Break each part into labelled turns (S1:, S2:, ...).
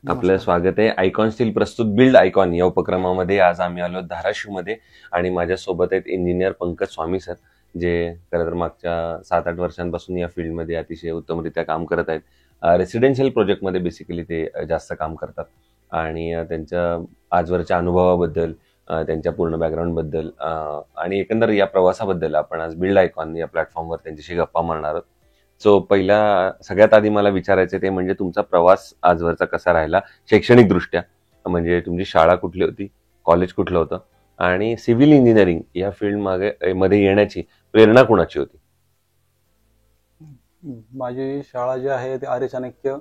S1: आपलं स्वागत आहे. आयकॉन स्टील प्रस्तुत बिल्ड आयकॉन या उपक्रमामध्ये आज आम्ही आलो धाराशिवमध्ये आणि माझ्यासोबत आहेत इंजिनियर पंकज स्वामी सर, जे खरं तर मागच्या 7-8 वर्षांपासून या फील्डमध्ये अतिशय उत्तमरित्या काम करत आहेत. रेसिडेन्शियल प्रोजेक्टमध्ये बेसिकली ते जास्त काम करतात आणि त्यांच्या आजवरच्या अनुभवाबद्दल, त्यांच्या पूर्ण बॅकग्राऊंडबद्दल आणि एकंदर या प्रवासाबद्दल आपण आज बिल्ड आयकॉन या प्लॅटफॉर्मवर त्यांच्याशी गप्पा मारणार आहोत. सो पहिला सगळ्यात आधी मला विचारायचं ते म्हणजे तुमचा प्रवास आजवरचा कसा राहिला शैक्षणिक दृष्ट्या, म्हणजे तुमची शाळा कुठली होती, कॉलेज कुठलं होतं आणि सिव्हिल इंजिनिअरिंग या फील्ड मध्ये येण्याची प्रेरणा कुणाची होती?
S2: माझी शाळा जी आहे ती आर्य चाणक्य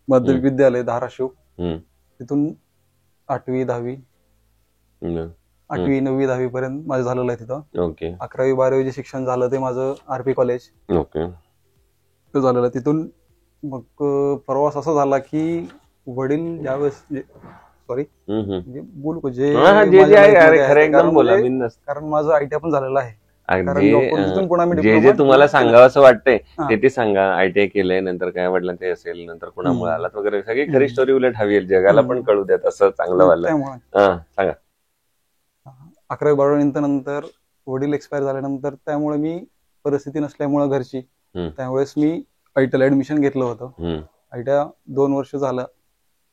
S2: मध्य विद्यालय धाराशिव, तिथून 8वी 10वी 8वी 9वी 10वी पर्यंत माझं झालेलं आहे तिथं.
S1: ओके.
S2: 11वी 12वी जे शिक्षण झालं ते माझं आरपी कॉलेज
S1: ओके
S2: झालेलं. तिथून मग प्रवास असा झाला की वडील ज्यावेळेस सॉरी बोलू जे कारण माझं आयटीआय पण झालेलं आहे.
S1: जे तुम्हाला सांगावं असं वाटतंय ते सांगा. आयटीआय केलंय, नंतर काय वाटलं ते असेल, नंतर कुणामुळे आलात वगैरे सगळी खरी स्टोरी उलट हवी जगाला पण कळू द्यात असं चांगलं वाटलं. सांगा.
S2: 11वी 12वी नंतर वडील एक्सपायर झाल्यानंतर त्यामुळे मी परिस्थिती नसल्यामुळे घरची त्यावेळेस मी आयटीआय ऍडमिशन घेतलं होतं. आयटीआय 2 वर्ष झालं.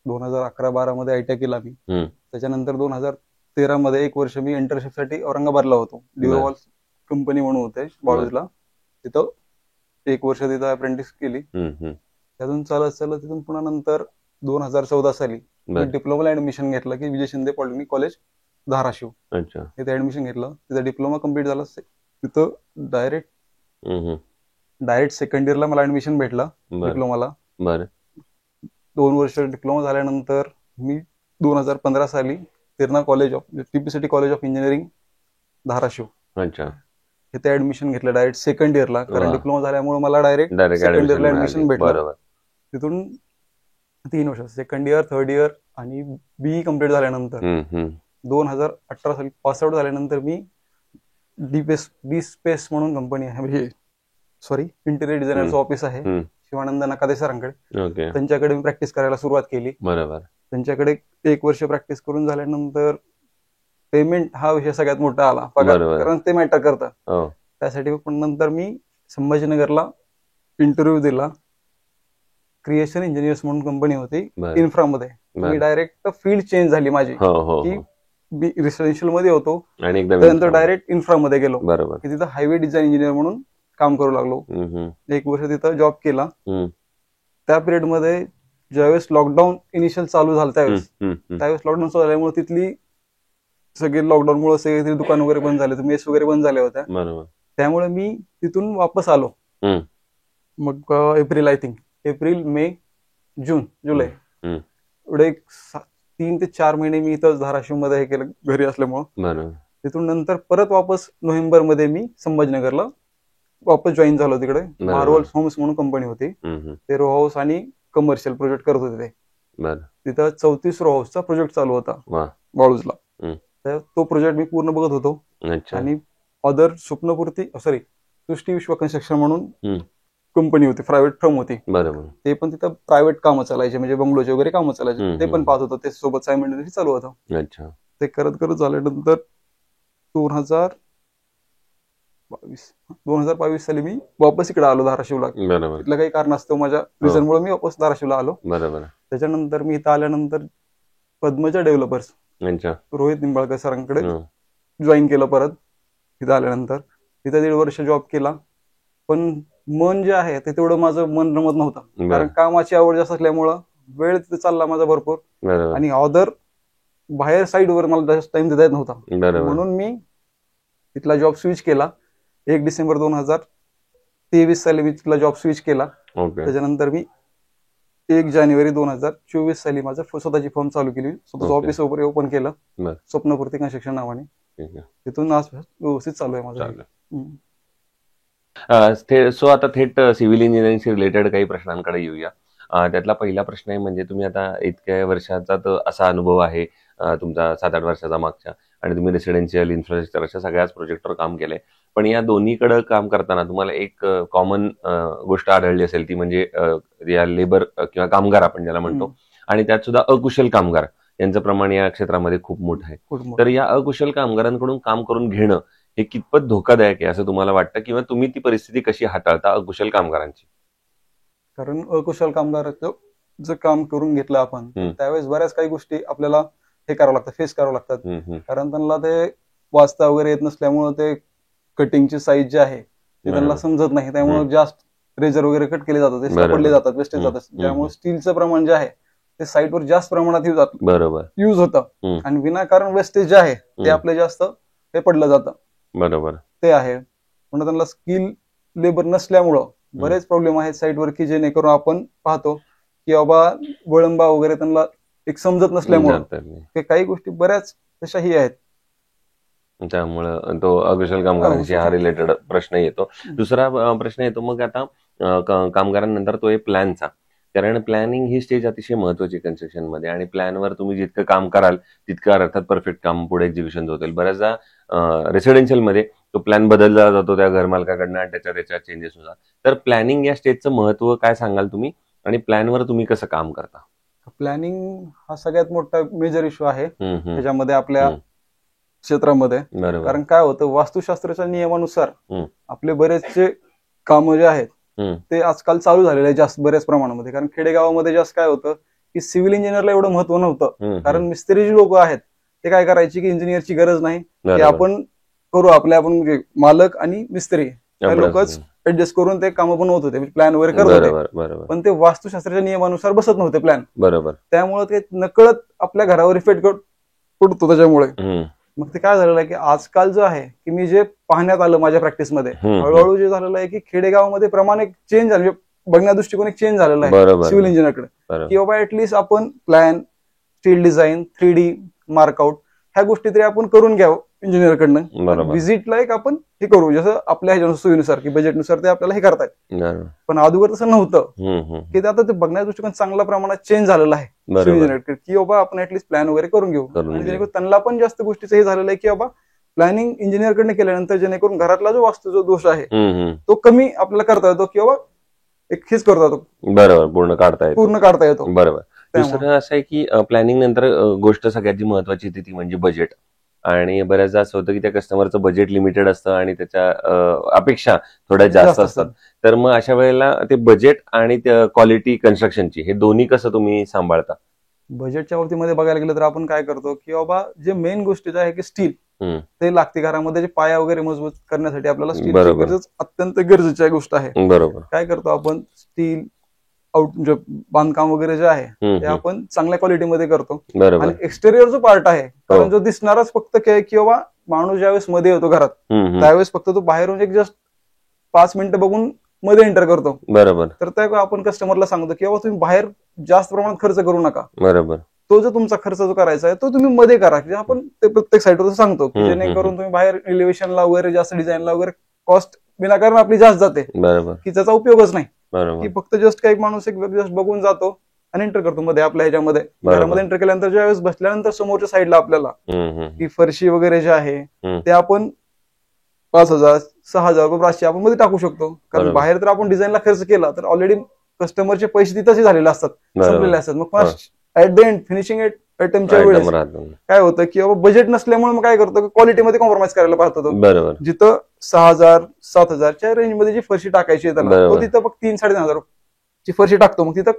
S2: 2011-12 मध्ये आयटीआय केला मी. त्याच्यानंतर 2013 मध्ये 1 वर्ष मी इंटर्नशिप साठी औरंगाबादला होतो. डिओवॉल कंपनी म्हणून होते बाळूजला. तिथं 1 वर्ष तिथं अप्रेंटिस केली. त्यातून चालत तिथून पुन्हा नंतर 2014 साली डिप्लोमाला ऍडमिशन घेतलं की विजय शिंदे पॉलिटेक्निक कॉलेज धाराशिव. तिथे ऍडमिशन घेतलं. तिथं डिप्लोमा कम्प्लीट झाला. तिथं डायरेक्ट सेकंड इयरला मला ऍडमिशन भेटलं डिप्लोमाला. 2 वर्ष डिप्लोमा झाल्यानंतर मी 2015 साली Tirna college of TPCT college of engineering Dharashiv तिथे ऍडमिशन घेतलं डायरेक्ट सेकंड इयरला. कारण डिप्लोमा झाल्यामुळे मला डायरेक्ट सेकंड इयरला ऍडमिशन भेटलं. तिथून 3 वर्ष सेकंड इयर, थर्ड इयर आणि बीई कम्प्लीट झाल्यानंतर 2018 साली पास आउट झाल्यानंतर मी डी स्पेस म्हणून कंपनी आहे, म्हणजे सॉरी इंटेरियर डिझायनरचं ऑफिस आहे शिवानंद नकादे सरांकडे. त्यांच्याकडे मी प्रॅक्टिस करायला सुरुवात केली. बरोबर. त्यांच्याकडे 1 वर्ष प्रॅक्टिस करून झाल्यानंतर पेमेंट हा विषय सगळ्यात मोठा आला, कारण ते मॅटर करतं. त्यासाठी पण नंतर मी संभाजीनगरला इंटरव्ह्यू दिला. क्रिएशन इंजिनियर्स म्हणून कंपनी होती इन्फ्रामध्ये. मी डायरेक्ट फील्ड चेंज झाली माझी की मी रेसिडेन्शियल मध्ये होतो त्यानंतर डायरेक्ट इन्फ्रामध्ये गेलो की तिथं हायवे डिझाईन इंजिनियर म्हणून काम करू लागलो. 1 वर्ष तिथं जॉब केला. त्या पिरियड मध्ये ज्यावेळेस लॉकडाऊन इनिशियल चालू झालं त्यावेळेस लॉकडाऊन चालू झाल्यामुळे तिथली सगळे लॉकडाऊन मुळे सगळे दुकान वगैरे बंद झाले, मेस वगैरे बंद झाल्या होत्या. त्यामुळे मी तिथून वापस आलो. मग एप्रिल मे जून जुलै एवढे 3 ते 4 महिने मी इथं धाराशिव मध्ये हे केलं घरी असल्यामुळं. तिथून नंतर परत वापस नोव्हेंबर मध्ये मी संभाजीनगरला वापस जॉईन झालो. तिकडे मार्वल होम्स म्हणून कंपनी होती. ते रो हाऊस आणि कमर्शियल प्रोजेक्ट करत होते ते. तिथं 34 रो हाऊसचा प्रोजेक्ट चालू होता बाळूजला. तो प्रोजेक्ट मी पूर्ण बघत होतो. आणि अदर सृष्टी विश्व कन्स्ट्रक्शन म्हणून कंपनी होती, प्रायव्हेट फर्म होती. ते पण तिथं प्रायव्हेट कामं चालायचे, म्हणजे बंगलोचे वगैरे कामं चालायचे, ते पण पाहत होतं. ते सोबत सायमल्टेनियसली चालू होतं. ते करत झाल्यानंतर 2022 साली मी वापस इकडे आलो धाराशिवला. तिथलं काही कारण असतं माझ्या रिझनमुळे मी वापस धाराशिवला आलो. त्याच्यानंतर मी इथं आल्यानंतर पद्मजा डेव्हलपर्स रोहित निंबाळकर सरांकडे जॉईन केलं. परत तिथं आल्यानंतर तिथं 1.5 वर्ष जॉब केला. पण मन जे आहे ते तेवढं माझं मन रमत नव्हतं, कारण कामाची आवड जास्त असल्यामुळं वेळ तिथे चालला माझा भरपूर. आणि अदर बाहेर साईडवर मला जास्त टाइम देता येत नव्हता. म्हणून मी तिथला जॉब स्विच केला. 1 डिसेंबर 2023 साली मी तिथला जॉब स्विच केला. त्याच्यानंतर मी 1 जानेवारी 2024 साली माझं स्वतःची फर्म चालू केली. स्वतःचं ऑफिस वगैरे ओपन केलं स्वप्नपूर्ती कन्स्ट्रक्शन नावाने. तिथून आज व्यवस्थित चालू आहे माझं.
S1: सो आता थेट सिव्हिल इंजिनिअरिंगशी रिलेटेड काही प्रश्नांकडे येऊया. त्यातला पहिला प्रश्न आहे म्हणजे तुम्ही आता इतक्या वर्षाचा असा अनुभव आहे तुमचा 7-8 वर्षाचा मागच्या, आणि तुम्ही रेसिडेन्शियल इन्फ्रास्ट्रक्चर अशा सगळ्याच प्रोजेक्टवर काम केलंय. पण या दोन्हीकडे काम करताना तुम्हाला एक कॉमन गोष्ट आढळली असेल, ती म्हणजे या लेबर किंवा कामगार आपण ज्याला म्हणतो आणि त्यात सुद्धा अकुशल कामगार यांचं प्रमाण या क्षेत्रामध्ये खूप मोठं आहे. तर या अकुशल कामगारांकडून काम करून घेणं हे कितपत धोकादायक आहे असं तुम्हाला वाटतं, किंवा तुम्ही ती परिस्थिती कशी हाताळता अकुशल कामगारांची?
S2: कारण अकुशल कामगाराचं जर काम करून घेतलं आपण त्यावेळेस बऱ्याच काही गोष्टी आपल्याला हे करावं लागतात, फेस करावं लागतात. कारण त्यांना ते वाचता वगैरे येत नसल्यामुळे ते कटिंगची साईज जी आहे ते त्यांना समजत नाही, त्यामुळे जास्त रेजर वगैरे कट केले जातात, ते सापडले जातात, वेस्टेज जातात. त्यामुळे स्टीलचं प्रमाण जे आहे ते साईटवर जास्त प्रमाणात यूज होतं आणि विनाकारण वेस्टेज जे आहे ते आपले जास्त हे पडलं जातं.
S1: बरोबर,
S2: ते आहे. म्हणून त्यांना स्किल लेबर नसल्यामुळं बरेच प्रॉब्लेम आहेत साईटवर, की जेणेकरून आपण पाहतो की बाबा वळंबा वगैरे त्यांना एक समजत नसल्यामुळे काही गोष्टी बऱ्याच तशाही आहेत.
S1: त्यामुळं तो अकुशल कामगारांशी हा रिलेटेड प्रश्न येतो. दुसरा प्रश्न येतो मग आता कामगारांनंतर तो आहे प्लॅनचा. कारण प्लॅनिंग ही स्टेज अतिशय महत्वाची कन्स्ट्रक्शन मध्ये, आणि प्लॅनवर तुम्ही जितकं काम कराल तितकं अर्थात परफेक्ट काम पुढे एक्झिक्युशन होतील. बऱ्याचदा रेसिडेन्शियल मध्ये तो प्लॅन बदलला जातो त्या घरमालकाकडनं आणि त्याच्या चेंजेस होतात. तर प्लॅनिंग या स्टेजचं महत्व काय सांगाल तुम्ही, आणि प्लॅनवर तुम्ही कसं काम करता?
S2: प्लॅनिंग हा सगळ्यात मोठा मेजर इश्यू आहे त्याच्यामध्ये आपल्या क्षेत्रामध्ये. कारण काय होतं, वास्तुशास्त्राच्या नियमानुसार आपले बरेचसे कामं जे आहेत ते आजकाल चालू झालेले आहे जास्त बऱ्याच प्रमाणामध्ये. कारण खेडेगावामध्ये जास्त काय होतं की सिव्हिल इंजिनियरला एवढं महत्व नव्हतं. कारण मिस्त्री जी लोक आहेत ते काय करायची की इंजिनियरची गरज नाही, की आपण करू आपल्या आपण म्हणजे मालक आणि मिस्त्री लोकच ऍडजस्ट करून ते कामं बनवत होते, प्लॅन वगैरे करत होते. पण ते वास्तुशास्त्राच्या नियमानुसार बसत नव्हते प्लॅन. बरोबर. त्यामुळे ते नकळत आपल्या घरावर इफेक्ट पडतो. त्याच्यामुळे मग ते काय झालेलं आहे की आजकाल जो आहे की मी जे पाहण्यात आलं माझ्या प्रॅक्टिसमध्ये हळूहळू जे झालेलं आहे की खेडेगावामध्ये प्रमाण एक चेंज झालं, बघण्या दृष्टिकोन एक चेंज झालेला आहे सिव्हिल इंजिनियरकडे, की बाबा ऍटलीस्ट आपण प्लॅन, स्टील डिझाईन, 3D मार्कआउट ह्या गोष्टी तरी आपण करून घ्यावं इंजिनियरकडनं. व्हिजिटला एक आपण हे करू जसं आपल्या ह्याच्या सोयीनुसार की बजेटनुसार ते आपल्याला हे करतायत. पण अगोदर तसं नव्हतं, की ते आता ते बघण्या दृष्टिकोन चांगल्या प्रमाणात चेंज झालेला आहे इंजिनियरकडे, की बाबा आपण ऍटलीस्ट प्लॅन वगैरे करून घेऊ. आणि जेणेकरून त्यांना पण जास्त गोष्टीचं हे झालेलं आहे की बाबा प्लॅनिंग इंजिनियरकडनं केल्यानंतर जेणेकरून घरातला जो वास्तू जो दोष आहे तो कमी आपल्याला करता येतो, किंवा एक हेच करता येतो. बरोबर, पूर्ण काढता येतो.
S1: बरोबर. दुसरं असं आहे की प्लॅनिंग नंतर गोष्ट सगळ्यात जी महत्वाची ती म्हणजे बजेट. आणि बऱ्याचदा असं होतं की त्या कस्टमरचं बजेट लिमिटेड असतं आणि त्याच्या अपेक्षा थोड्या जास्त असतात. तर मग अशा वेळेला ते बजेट आणि क्वालिटी कन्स्ट्रक्शनची हे दोन्ही कसं तुम्ही सांभाळता?
S2: बजेटच्या बाबतीमध्ये बघायला गेलं तर आपण काय करतो की बाबा जे मेन गोष्ट आहे की स्टील ते लागते घरामध्ये, जे पाया वगैरे मजबूत करण्यासाठी आपल्याला स्टील अत्यंत गरजेची गोष्ट आहे. बरोबर. काय करतो आपण स्टील बांधकाम वगैरे जे आहे ते आपण चांगल्या क्वालिटीमध्ये करतो. आणि एक्सटेरियर जो पार्ट आहे, कारण जो दिसणारच फक्त की बाबा माणूस ज्यावेळेस मध्ये येतो घरात त्यावेळेस फक्त तो बाहेरून एक जस्ट 5 मिनिटं बघून मध्ये एंटर करतो. बरोबर. तर त्या आपण कस्टमरला सांगतो की बाबा तुम्ही बाहेर जास्त प्रमाणात खर्च करू नका. बरोबर. तो जो तुमचा खर्च जो करायचा आहे तो तुम्ही मध्ये करा. आपण ते प्रत्येक साईटवर सांगतो की जेणेकरून तुम्ही बाहेर एलिव्हेशनला वगैरे जास्त डिझाईनला वगैरे कॉस्ट विनाकारण आपली जास्त जाते. बरोबर. की त्याचा उपयोगच नाही. की फक्त जस्ट काही माणूस एक जस्ट बघून जातो आणि एंटर करतो मध्ये आपल्या ह्याच्यामध्ये. घरामध्ये एंटर केल्यानंतर ज्यावेळेस बसल्यानंतर समोरच्या साईडला आपल्याला की फरशी वगैरे जे आहे ते आपण 5,000 6,000 रुपये आपण मध्ये टाकू शकतो. कारण बाहेर तर आपण डिझाईनला खर्च केला तर ऑलरेडी कस्टमरचे पैसे तिथंच झालेले असतात, संपलेले असतात. मग ऍट द एंड फिनिशिंग आयटमच्या वेळेस काय होतं की बाबा बजेट नसल्यामुळे मग काय करतो क्वालिटीमध्ये कॉम्प्रोमाइज करायला पाहतो. जिथं 6,000 7,000च्या रेंजमध्ये जी फरशी टाकायची आहे त्याला तो तिथं फक्त 3-3,500 ची फरशी टाकतो. मग तिथं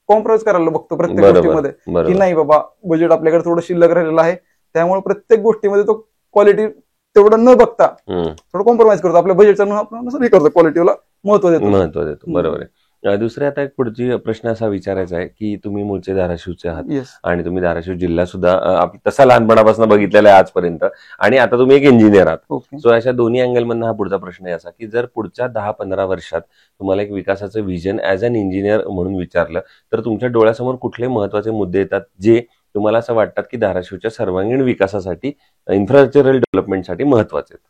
S2: कॉम्प्रोमाइज करायला बघतो प्रत्येक गोष्टीमध्ये की नाही बाबा बजेट आपल्याकडे थोडं शिल्लक राहिलेलं आहे, त्यामुळे प्रत्येक गोष्टीमध्ये तो क्वालिटी तेवढं न बघता थोडं कॉम्प्रोमाइज करतो, आपल्या बजेटचा आपण हे करतो, क्वालिटीला महत्व देतो.
S1: बरोबर आहे. दुसरे आता एक पुढची प्रश्न असा विचारायचा आहे की तुम्ही मूळचे धाराशिवचे आहात आणि तुम्ही धाराशिव जिल्हा सुद्धा तसा लहानपणापासून बघितलेला आहे आजपर्यंत, आणि आता तुम्ही एक इंजिनियर आहात. सो अशा दोन्ही अँगल मधून हा पुढचा प्रश्न आहे असा की जर पुढच्या 10-15 वर्षात तुम्हाला एक विकासाचं विजन ऍज अन इंजिनियर म्हणून विचारलं तर तुमच्या डोळ्यासमोर कुठले महत्वाचे मुद्दे येतात जे तुम्हाला असं वाटतात की धाराशिवच्या सर्वांगीण विकासासाठी, इन्फ्रास्ट्रक्चरल डेव्हलपमेंटसाठी महत्वाचे आहेत?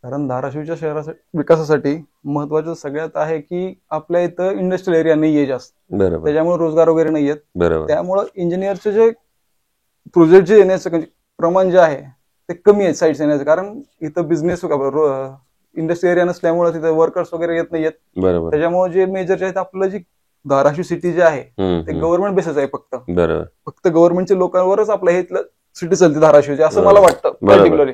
S2: कारण धाराशिवच्या शहरासाठी विकासासाठी महत्वाचं सगळ्यात आहे की आपल्या इथं इंडस्ट्रियल एरिया नाहीये जास्त. बरोबर. त्याच्यामुळे रोजगार वगैरे नाहीयेत. बरोबर. त्यामुळे इंजिनियरचे जे प्रोजेक्ट जे येण्याचं प्रमाण जे आहे ते कमी आहे साईट्स येण्याचं. कारण इथं बिझनेस इंडस्ट्री एरिया नसल्यामुळे तिथं वर्कर्स वगैरे येत नाहीयेत. बरोबर. त्याच्यामुळे जे मेजर जे आहेत आपलं जी धाराशिव सिटी जे आहे ते गव्हर्नमेंट बेसिस आहे फक्त गव्हर्नमेंटच्या लोकांवरच आपलं हे सिटी चालते धाराशिवची, असं मला वाटतं पर्टिक्युलरली.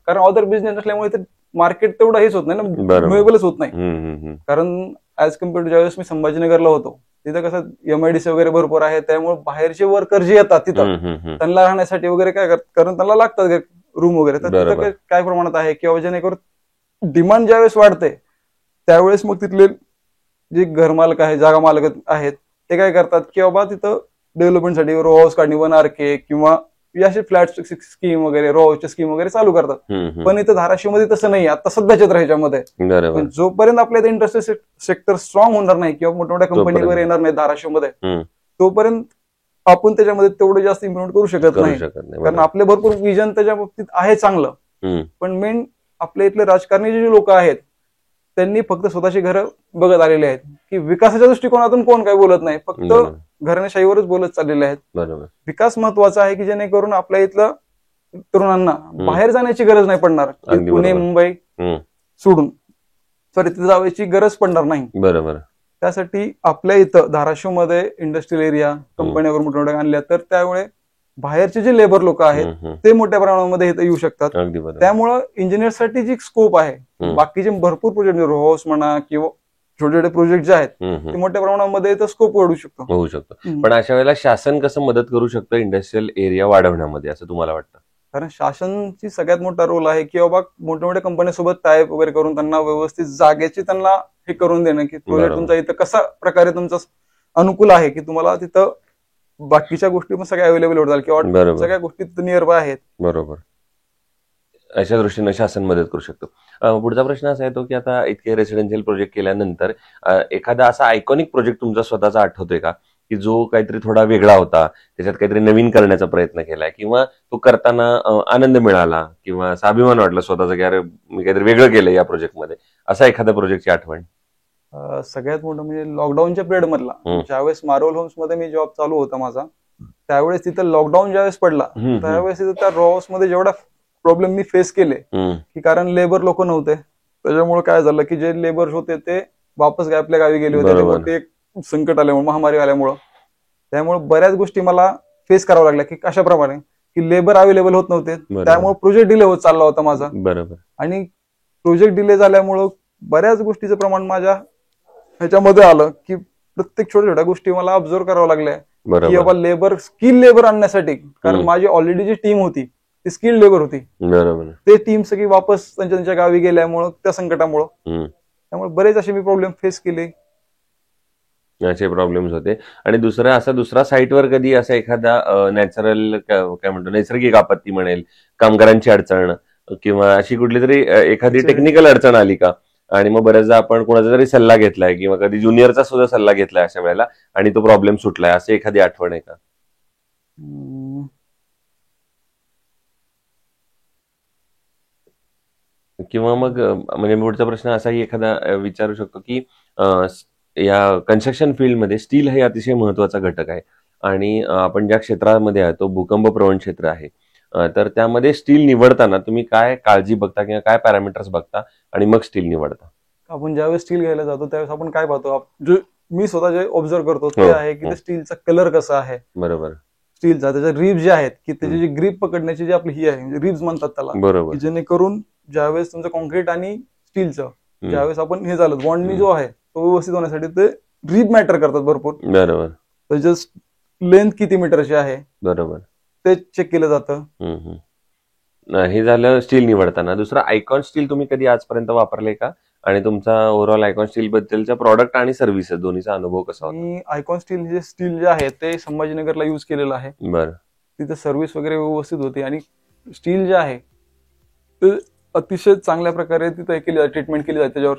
S2: कारण अदर बिझनेस असल्यामुळे ते मार्केट तेवढं हेच होत नाही ना, मुवेबलच होत नाही. कारण ऍज कम्पेअर टू ज्यावेळेस मी संभाजीनगरला होतो तिथं कसं MIDC वगैरे भरपूर आहे, त्यामुळे बाहेरचे वर्कर जे येतात तिथं त्यांना राहण्यासाठी वगैरे काय कारण त्यांना लागतात रूम वगैरे, तर तिथं काय प्रमाणात आहे किंवा जेणेकरून डिमांड ज्यावेळेस वाढते त्यावेळेस मग तिथले जे घरमालक आहे, जागा मालक आहेत, ते काय करतात की बाबा तिथं डेव्हलपमेंटसाठी रो हाऊस काढणी 1RK किंवा असे फ्लॅट स्कीम वगैरे, रो हाऊसच्या स्कीम वगैरे चालू करतात. पण इथं धाराशिवमध्ये तसं नाही आता सध्याच्या ह्याच्यामध्ये. जोपर्यंत आपल्या इंडस्ट्री सेक्टर स्ट्रॉंग होणार नाही किंवा मोठमोठ्या कंपनी वगैरे येणार नाही धाराशिवमध्ये, तोपर्यंत आपण त्याच्यामध्ये तेवढं जास्त इम्प्लिमेंट करू शकत नाही. कारण आपले भरपूर विजन त्याच्या बाबतीत आहे चांगलं, पण मेन आपल्या इथले राजकारणी जे लोक आहेत त्यांनी फक्त स्वतःची घरं बघत आलेले आहेत की विकासाच्या दृष्टिकोनातून कोण काय बोलत नाही, फक्त घराण्याशाहीवरच बोलत चाललेले आहेत. विकास महत्वाचा आहे की जेणेकरून आपल्या इथलं तरुणांना बाहेर जाण्याची गरज नाही पडणार, पुणे मुंबई सोडून तिथे जायची गरज पडणार नाही.
S1: बरोबर.
S2: त्यासाठी आपल्या इथं धाराशिवमध्ये इंडस्ट्रियल एरिया कंपन्या वगैरे मोठ्या आणल्या तर त्यामुळे बाहेरचे जे लेबर लोक आहेत ते मोठ्या प्रमाणामध्ये इथं येऊ शकतात. त्यामुळं इंजिनियरसाठी जी स्कोप आहे, बाकीचे भरपूर प्रोजेक्ट रो हाऊस म्हणा किंवा छोटे छोटे प्रोजेक्ट जे आहेत ते मोठ्या प्रमाणामध्ये स्कोप होऊ शकतो.
S1: पण अशा वेळेला शासन कसं मदत करू शकतं इंडस्ट्रियल एरिया वाढवण्यामध्ये असं तुम्हाला वाटतं?
S2: कारण शासनची सगळ्यात मोठा रोल आहे की बाबा मोठ्या मोठ्या कंपन्यांसोबत टायप वगैरे करून त्यांना व्यवस्थित जागेची त्यांना हे करून देणं की प्रोजेक्ट तुमचा इथं कसा प्रकारे तुमचा अनुकूल आहे की तुम्हाला तिथं बाकीच्या गोष्टी पण सगळ्या अवेलेबल होतात किंवा सगळ्या गोष्टी तिथं नियर बाय आहेत.
S1: बरोबर. अशा दृष्टीने शासन मदत करू शकतो. पुढचा प्रश्न असा येतो की आता इतके रेसिडेन्शियल प्रोजेक्ट केल्यानंतर एखादा असा आयकॉनिक प्रोजेक्ट तुमचा स्वतःचा आठवतोय का की जो काहीतरी थोडा वेगळा होता, त्याच्यात काहीतरी नवीन करण्याचा प्रयत्न केलाय किंवा तो करताना आनंद मिळाला किंवा असा अभिमान वाटला स्वतःचा की अरे मी काहीतरी वेगळं केलं या प्रोजेक्टमध्ये, असा एखाद्या प्रोजेक्टची आठवण?
S2: सगळ्यात मोठं म्हणजे लॉकडाऊनच्या पिरियड मधला, ज्यावेळेस मार्वल होम्स मध्ये मी जॉब चालू होता माझा, त्यावेळेस तिथं लॉकडाऊन ज्यावेळेस पडला त्यावेळेस तिथं त्या रो हाऊस मध्ये जेवढा प्रॉब्लेम मी फेस केले की कारण लेबर लोक नव्हते, त्याच्यामुळे काय झालं की जे लेबर होते ते वापस आपल्या गावी गेले होते. ते एक संकट आल्यामुळे, महामारी आल्यामुळं, त्यामुळे बऱ्याच गोष्टी मला फेस कराव्या लागल्या की कशाप्रमाणे की लेबर अवेलेबल होत नव्हते, त्यामुळे प्रोजेक्ट डिले होत चालला होता माझा.
S1: बरोबर.
S2: आणि प्रोजेक्ट डिले झाल्यामुळं बऱ्याच गोष्टीचं प्रमाण माझ्या ह्याच्यामध्ये आलं की प्रत्येक छोट्या छोट्या गोष्टी मला ऑब्झर्व कराव्या लागल्या की बाबा लेबर, स्किल लेबर आणण्यासाठी, कारण माझी ऑलरेडी जी टीम होती ती स्किल लेबर होती, ते टीम सगळी वापस त्यांच्या गावी गेल्यामुळं त्या संकटामुळं, त्यामुळे बरेच असे मी प्रॉब्लेम फेस केले.
S1: असे प्रॉब्लेम्स होते. आणि दुसरा साईटवर कधी असा एखादा नॅचरल काय म्हणतो नैसर्गिक आपत्ती म्हणेल, कामगारांची अडचण किंवा अशी कुठली तरी एखादी टेक्निकल अडचण आली का? आणि मग बऱ्याचदा आपण कोणाचा तरी सल्ला घेतलाय किंवा कधी ज्युनियरचा सुद्धा सल्ला घेतलाय अशा वेळेला आणि तो प्रॉब्लेम सुटलाय, असे एखादी आठवण आहे का? किंवा मग म्हणजे पुढचा प्रश्न असाही एखादा विचारू शकतो की या कन्स्ट्रक्शन फील्डमध्ये स्टील हे अतिशय महत्वाचा घटक आहे आणि आपण ज्या क्षेत्रामध्ये आहे तो भूकंप प्रवण क्षेत्र आहे, तर त्यामध्ये स्टील निवडताना तुम्ही काय काळजी बघता किंवा काय पॅरामीटर्स बघता आणि मग स्टील निवडता?
S2: आपण ज्यावेळेस स्टील घ्यायला जातो त्यावेळेस आपण काय पाहतो, मी स्वतः जे ऑब्झर्व करतो ते आहे की स्टीलचा कलर कसा आहे. बरोबर. स्टीलचा त्याच्या रिब्स जे आहेत की त्याची जी ग्रीप पकडण्याची जी आपली ही आहे, रिब्स म्हणतात त्याला,
S1: बरोबर,
S2: जेणेकरून ज्यावेळेस तुमचं कॉन्क्रीट आणि स्टीलचं ज्यावेळेस आपण हे झालं बॉन्डनी जो आहे तो व्यवस्थित होण्यासाठी ते रिब मॅटर करतात भरपूर.
S1: बरोबर.
S2: त्याची लेंथ किती मीटरची आहे,
S1: बरोबर,
S2: ते चेक केलं जातं.
S1: हे झालं स्टील निवडताना. दुसरं, आयकॉन स्टील तुम्ही कधी आजपर्यंत वापरले का? आणि तुमचा ओव्हरऑल आयकॉन स्टील बद्दलचा प्रॉडक्ट आणि सर्व्हिसेस दोन्हीचा अनुभव कसा होता?
S2: मी आयकॉन स्टील जे स्टील जे आहे ते संभाजीनगरला युज केलेलं आहे.
S1: बरं.
S2: तिथे सर्व्हिस वगैरे व्यवस्थित होती आणि स्टील जे आहे ते अतिशय चांगल्या प्रकारे तिथे केली ट्रीटमेंट केली जाते. त्याच्यावर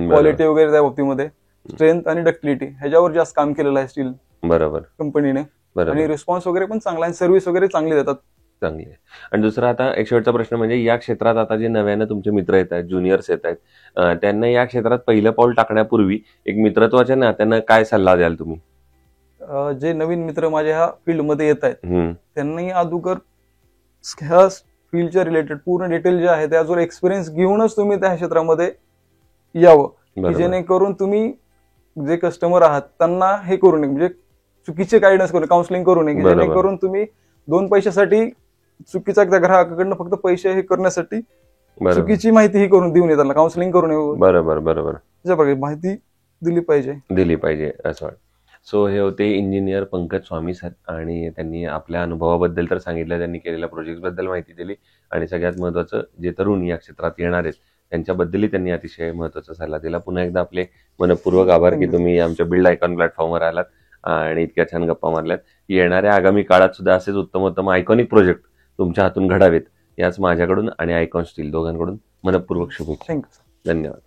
S2: क्वालिटी वगैरे त्या बाबतीमध्ये स्ट्रेंथ आणि डक्टिलिटी ह्याच्यावर जास्त काम केलेलं आहे स्टील
S1: बरोबर
S2: कंपनीने. आणि रिस्पॉन्स वगैरे पण चांगला आहे, सर्व्हिस वगैरे चांगली देतात.
S1: चांगली आहे. आणि दुसरा आता एक शेवटचा प्रश्न म्हणजे या क्षेत्रात आता जे नव्यानं तुमचे मित्र येत आहेत, ज्युनियर्स येत आहेत, त्यांना या क्षेत्रात पहिलं पाऊल टाकण्यापूर्वी एक मित्रत्वाच्या नात्यानं काय सल्ला द्याल तुम्ही?
S2: जे नवीन मित्र माझ्या ह्या फील्डमध्ये येत आहेत त्यांनाही अगोदर ह्या फील्डच्या रिलेटेड पूर्ण डिटेल जे आहे त्यावर एक्सपिरियन्स घेऊनच तुम्ही त्या क्षेत्रामध्ये यावं, की जेणेकरून तुम्ही जे कस्टमर आहात त्यांना हे करू नये, म्हणजे चुकीचे गायडन्स करू नये, काउन्सिलिंग करू नये, की
S1: बरोबर.
S2: जेणेकरून तुम्ही 2 पैशासाठी चुकीच्या ग्राहकाकडनं फक्त पैसे हे करण्यासाठी
S1: बरोबर
S2: चुकीची माहिती ही करून देऊ नये, त्यांना काउन्सिलिंग करू नये.
S1: बरोबर बरोबर
S2: अशा प्रकारे माहिती दिली पाहिजे.
S1: दिली पाहिजे असं वाटतं. सो हे होते इंजिनियर पंकज स्वामी सर, आणि त्यांनी आपल्या अनुभवाबद्दल तर सांगितलं, त्यांनी केलेल्या प्रोजेक्ट बद्दल माहिती दिली, आणि सगळ्यात महत्वाचं जे तरुण या क्षेत्रात येणार आहेत त्यांच्याबद्दलही त्यांनी अतिशय महत्वाचा सल्ला दिला. पुन्हा एकदा आपले मनपूर्वक आभार की तुम्ही आमच्या बिल्ड आयकॉन प्लॅटफॉर्मवर आलात आणि इतक्या छान गप्पा मारल्यात. येणाऱ्या आगामी काळात सुद्धा असेच उत्तम उत्तम आयकॉनिक प्रोजेक्ट तुमच्या हातून घडावेत याच माझ्याकडून आणि आयकॉन स्टील दोघांकडून मनपूर्वक शुभेच्छा.
S2: थँक्यू.
S1: धन्यवाद.